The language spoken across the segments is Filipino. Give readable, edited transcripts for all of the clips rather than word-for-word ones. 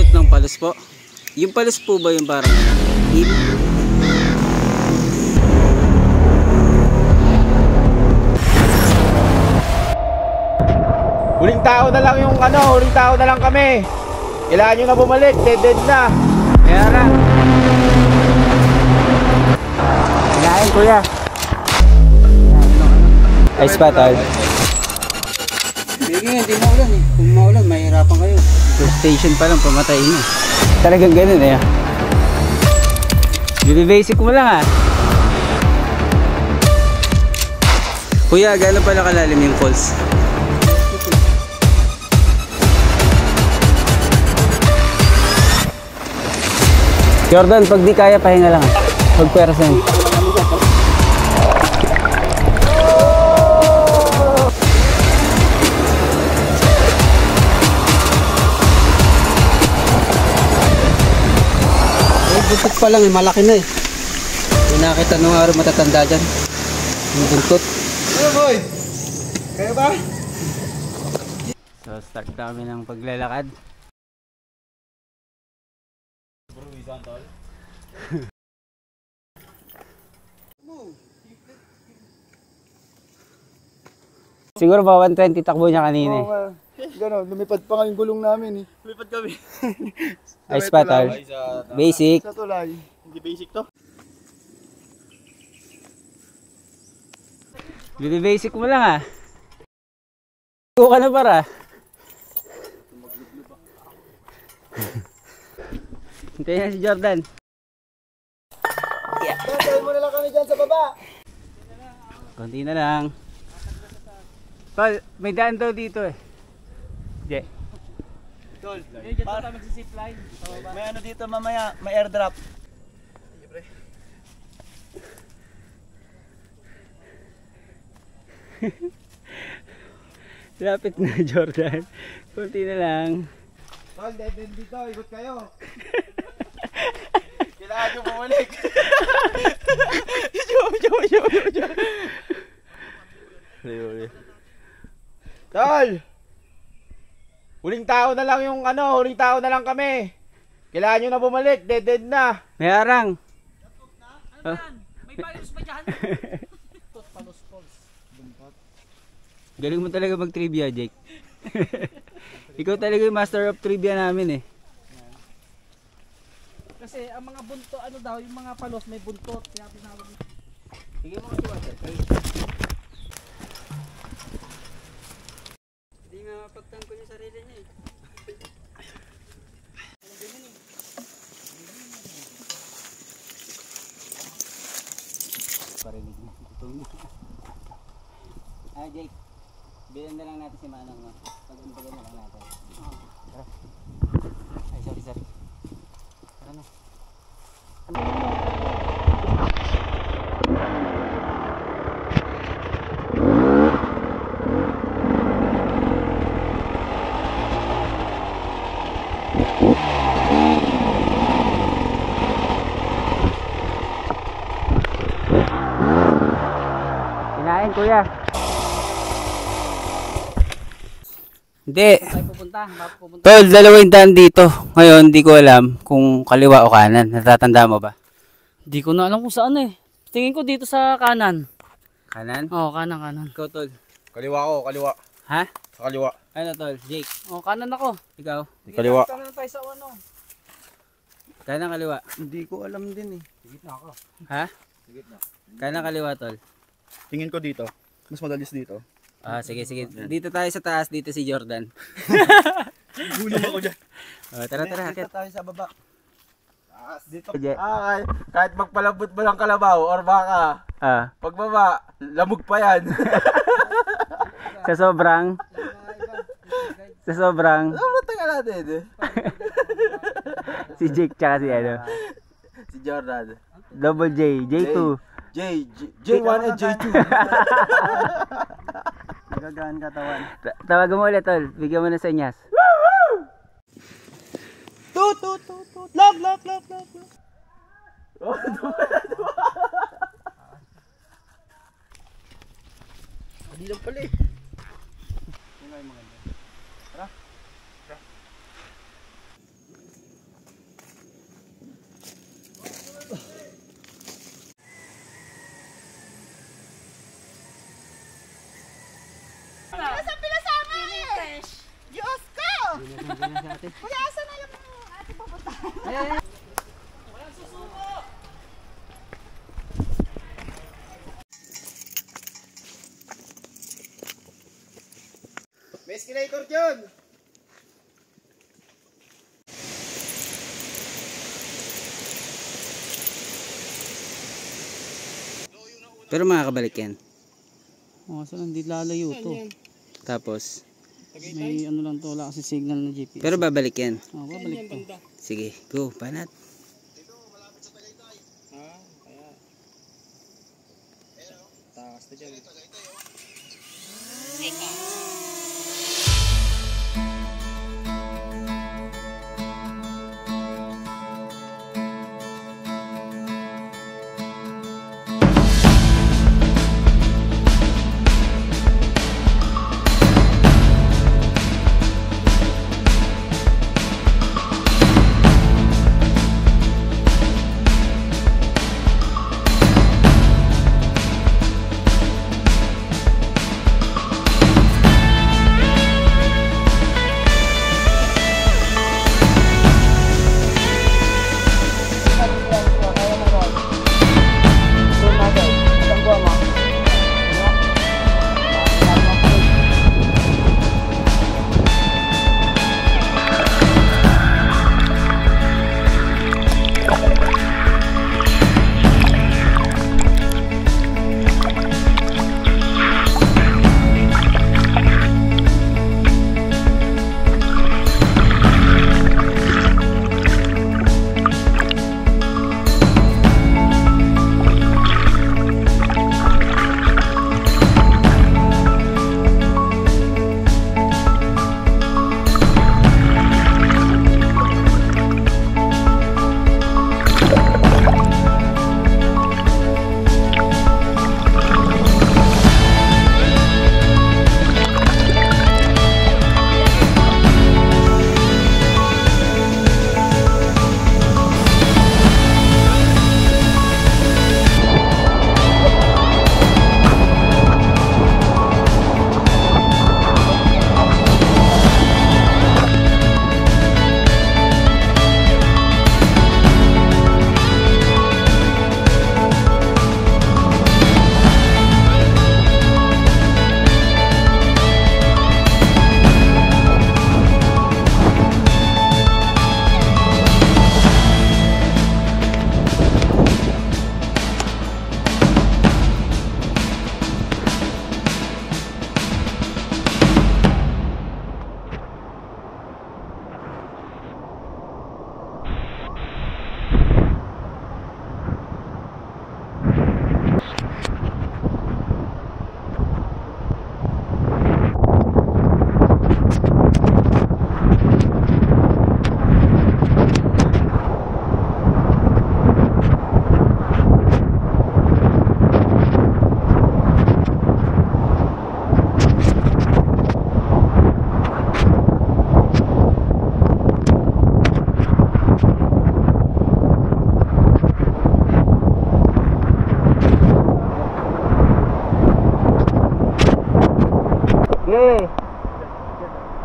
buntot ng palos po. Yung palos po ba yung parang hip? Huling tao na lang yung huling tao na lang kami. Kailangan nyo na bumalik, dead na. Kaya na. Kinain kuya. Ice pa tol. Hindi maulan eh. Kung maulan, mahirapan kayo. First station pa lang, pamatay na. Talagang ganun eh. Basic mo lang ah. Kuya, gano'n pala kalalim yung falls? Jordan, pag di kaya, pahinga lang. Magpwersa mo. Buntot pa lang eh, malaki na eh. May nakita nung araw matatanda dyan. Yung buntot. Ano boy? Kaya ba? So start kami ng paglalakad. Siguro ba 120 takbo niya kanina eh. Gano'n, lumipad pa nga yung gulong namin eh. Lumipad kami. Ice pa tol. Basic. Sa tulay. Hindi basic to. Basic mo lang ah. Tuwa ka na para. Hintayin na si Jordan. Hintayin mo na lang kami dyan sa baba. Konti na lang. Tol, may daan daw dito eh. Jay. Tol, para magsisipline. May ano dito mamaya, may airdrop. Lapit na Jordan. Kunti na lang. Tol, dead dito, ikot kayo. Kailangan nyo bumalik. Tol! Huling tao na lang yung huling tao na lang kami. Kailangan nyo na bumalik, dead na. May arang. Ano yan? May virus pa dyan? Palos falls. Galing mo talaga mag-trivia, Jake. Ikaw talaga yung master of trivia namin eh. Kasi ang mga buntot, ano daw, yung mga palos may buntot. Kaya pinawag. Sige mo kasi water. Hindi nga mapagtanggol yung sarili niya eh. Parinig mo. Ah, Jake. Bilan na lang natin si Manong, no? Pag-untagan na lang natin. Tara. Ay, sorry. Tara na. Kinain, kuya. Hindi. Tol, dalawang daan dito. Ngayon, di ko alam kung kaliwa o kanan. Natatanda mo ba? Di ko na alam kung saan eh. Tingin ko dito sa kanan. Kanan? Oo, kanan. Ikaw, Tol. Kaliwa ko, kaliwa. Ha? Sa kaliwa. Ano, Tol? Jake? Oo, kanan ako. Ikaw? Kaliwa. Kanan tayo sa ano. Kanan, kaliwa? Hindi ko alam din eh. Sigit na ako. Ha? Sigit na. Kanan, kaliwa, Tol? Tingin ko dito. Mas madalis dito. Ah, sige. Dito tayo sa taas. Dito si Jordan. Gulong ako dyan. Tara. Dito tayo sa baba. Dito. Sige. Kahit magpalambot mo ng kalabaw or baka, pagbaba, lamog pa yan. Sa sobrang. Sobrang taga natin eh. Si Jake tsaka si ano. Si Jordan. Double J. J2. J1 and J2. Gagaan katawan. Tawagan mo ulit, Tol. Bigyan mo na sa inyas. Tut. Love. Oh, hindi lang pala eh. Yun lang yung maganda. Tara. Bigyan na sa atin. Kuya, asa na yung ate papunta? Ayan. Walang susuko! May escalator dyan! Pero makakabalik yan. Oh, saan hindi lalayo to. Tapos, May ano lang to, wala kasi signal ng GPS. pero babalik yan. Oh, babalik to. Sige, go, banat. Sige.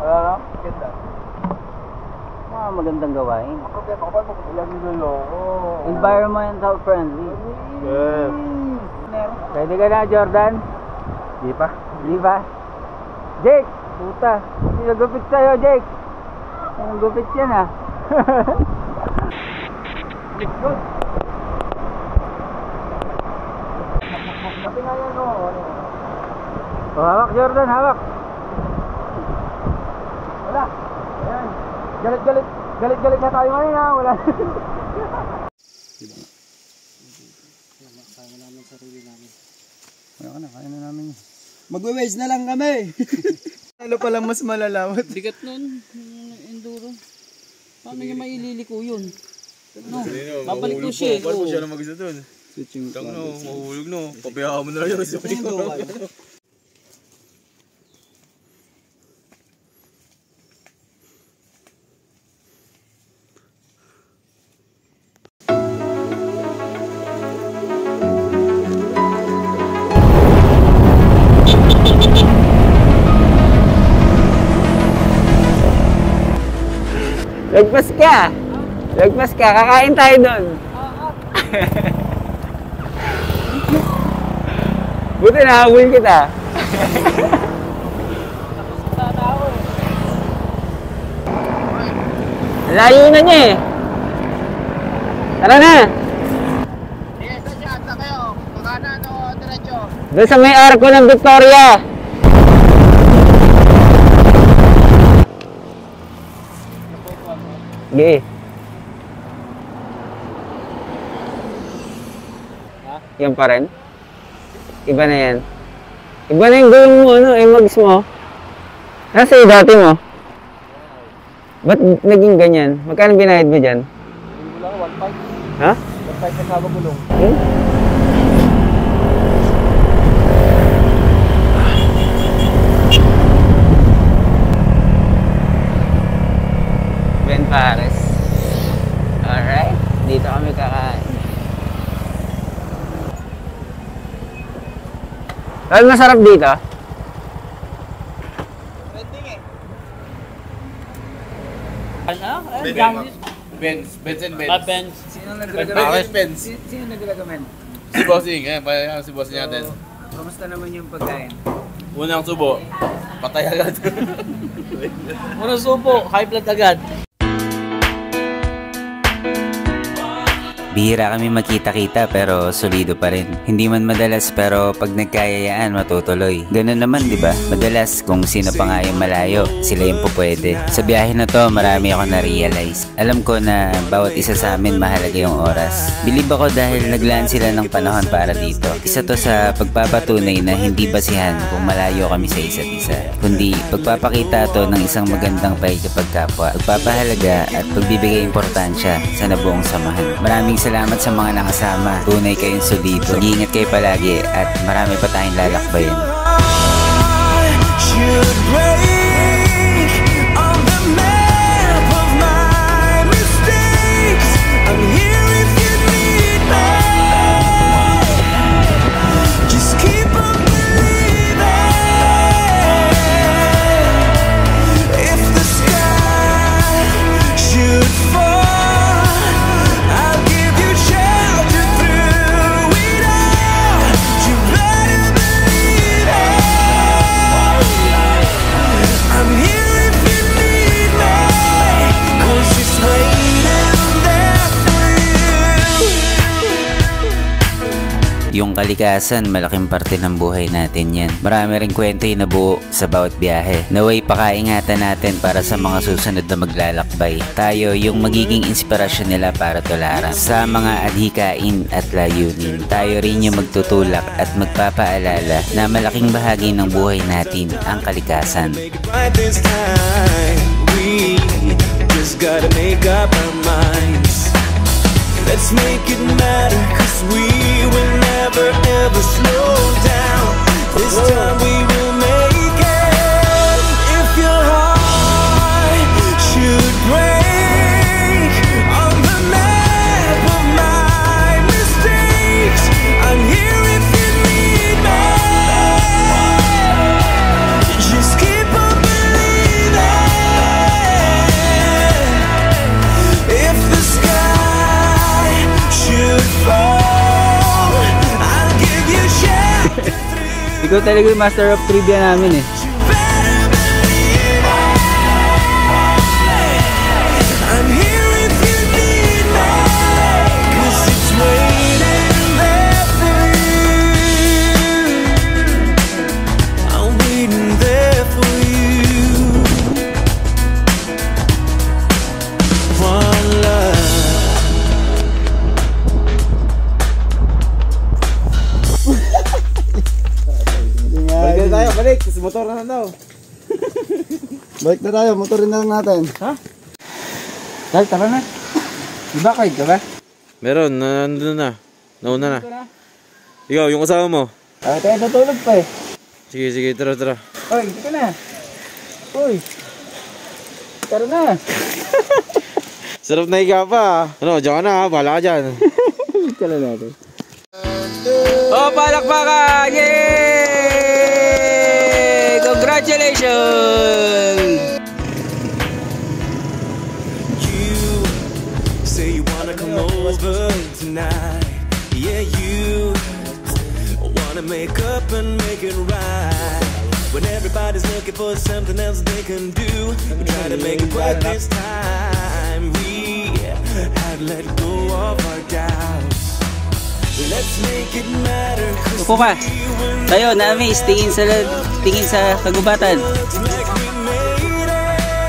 Ano? Ganda. Mga magandang gawain. Oh. Environmental friendly. Yes. Pwede ka na, Jordan? Di pa. Di ba? Jake! Puta! Sinagupit sa'yo, Jake! Ang gupit yan, ah. Good. Pati nga yan, no? O, hawak, Jordan, hawak! Wala. Ayan. Galit-galit. Galit-galit na tayo ngayon, ha? Wala. Kaya namin sarili namin. Kaya na namin. Magwe-waste na lang kami. Ano palang mas malalawat? Bigat nun, yung enduro. Paano niya maililiko yun? No, babalik to siya. Paano po siya na mag-isa doon? Tang no, mahulog no. Pabayaan mo na lang yung sabi ko. Lagpas ka. Lagpas ka. Kakain tayo doon. Buti nahabol kita. Layo na niya eh. Tara na. Sige, saan siya? Saan kayo? Pakanan o diretso? Doon sa may arko ng Victoria. Sige. Yan pa rin? Iba na yan. Iba na yung gulong mo, ano, Mags mo. Nasa yung dati mo? Ba't naging ganyan? Magkano binayad mo dyan? Wala, 1.5. Ha? 1.5 kasama gulong. Hmm? Ben Pares. Alright, dito kami kakain. Well, masarap dito. Trending eh. Ano? Benz and Benz. Benz. Sino Pares Benz. Sino nag-recommend? Si Bossing, si Bossing natin. Kamusta naman yung pagkain? Unang subo, patay agad. Unang subo, high blood agad. Bihira kami magkita-kita pero solido pa rin. Hindi man madalas pero pag nagkayayaan matutuloy. Ganun naman, di ba? Madalas kung sino pa nga yung malayo, sila yung pupwede. Sa biyahe na to, marami ako na-realize. Alam ko na bawat isa sa amin mahalaga yung oras. Bilib ako dahil naglaan sila ng panahon para dito. Isa to sa pagpapatunay na hindi basihan kung malayo kami sa isa't isa. Kundi pagpapakita to ng isang magandang pakikipagkapwa. Pagpapahalaga at pagbibigay importansya sa nabuong samahan. Maraming salamat sa mga nakasama. Tunay kayong solido. Mag-iingat kayo palagi at marami pa tayong lalakbayin. Yung kalikasan, malaking parte ng buhay natin yan. Marami ring kwento yung nabuo sa bawat biyahe. Naway pakaingatan natin para sa mga susunod na maglalakbay. Tayo yung magiging inspirasyon nila para tularan. Sa mga adhikain at layunin, tayo rin yung magtutulak at magpapaalala na malaking bahagi ng buhay natin ang kalikasan. Let's make it matter, 'cause we will never ever slow down. This time we will make it. If your heart should break on the map of my mistakes, I'm here if you need me. Just keep on believing. If the sky should fall, I'll give you shelter through. Ikaw talaga yung master of trivia namin eh. Better believe I'm here if you need me, 'cause it's waiting there for you. I'm waiting there for you. One love. Balik na tayo, balik. Kasi motor na daw. Balik na tayo, motorin na lang natin. Ha? Dahil tara na. Diba kayo ka ba? Meron, nandun na. Nauna na. Ikaw, yung kasama mo. Tayo natulog pa eh. Sige, tara. Oy, dito ka na. Uy. Tara na. Sarap na higa pa. Ano, diyan ka na ha. Bahala ka dyan. Tara natin. Oh, palakpakan! Yay! Congratulations! over tonight. Yeah, you wanna make up and make it right. When everybody's looking for something else they can do, we try to make it work this time. We have let go of our doubts. Let's make it matter. Upo ka. Tayo, na-amaze. Tingin sa kagubatan.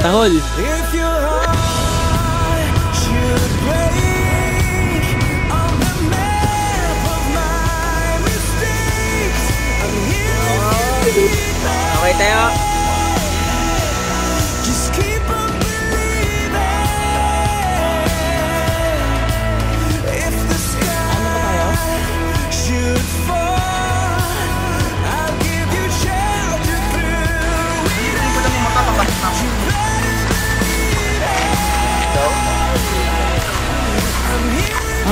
Tahol. If your heart should break on the map of my mistakes, I'm here with you. Okay tayo. Just keep on believing. If the sky should fall, I'll give you shelter through it all.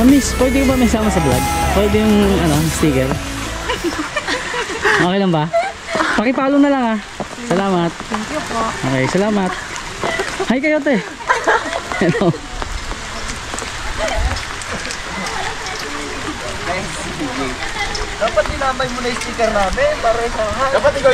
Miss, pwede ba may sama sa vlog? Pwede yung sticker? Okay lang ba? Pakipalo na lang Salamat. Thank you po. Okay, salamat. Hi kayo te. Hello. Dapat dinamay mo na yung sticker namin para sa dapat ikaw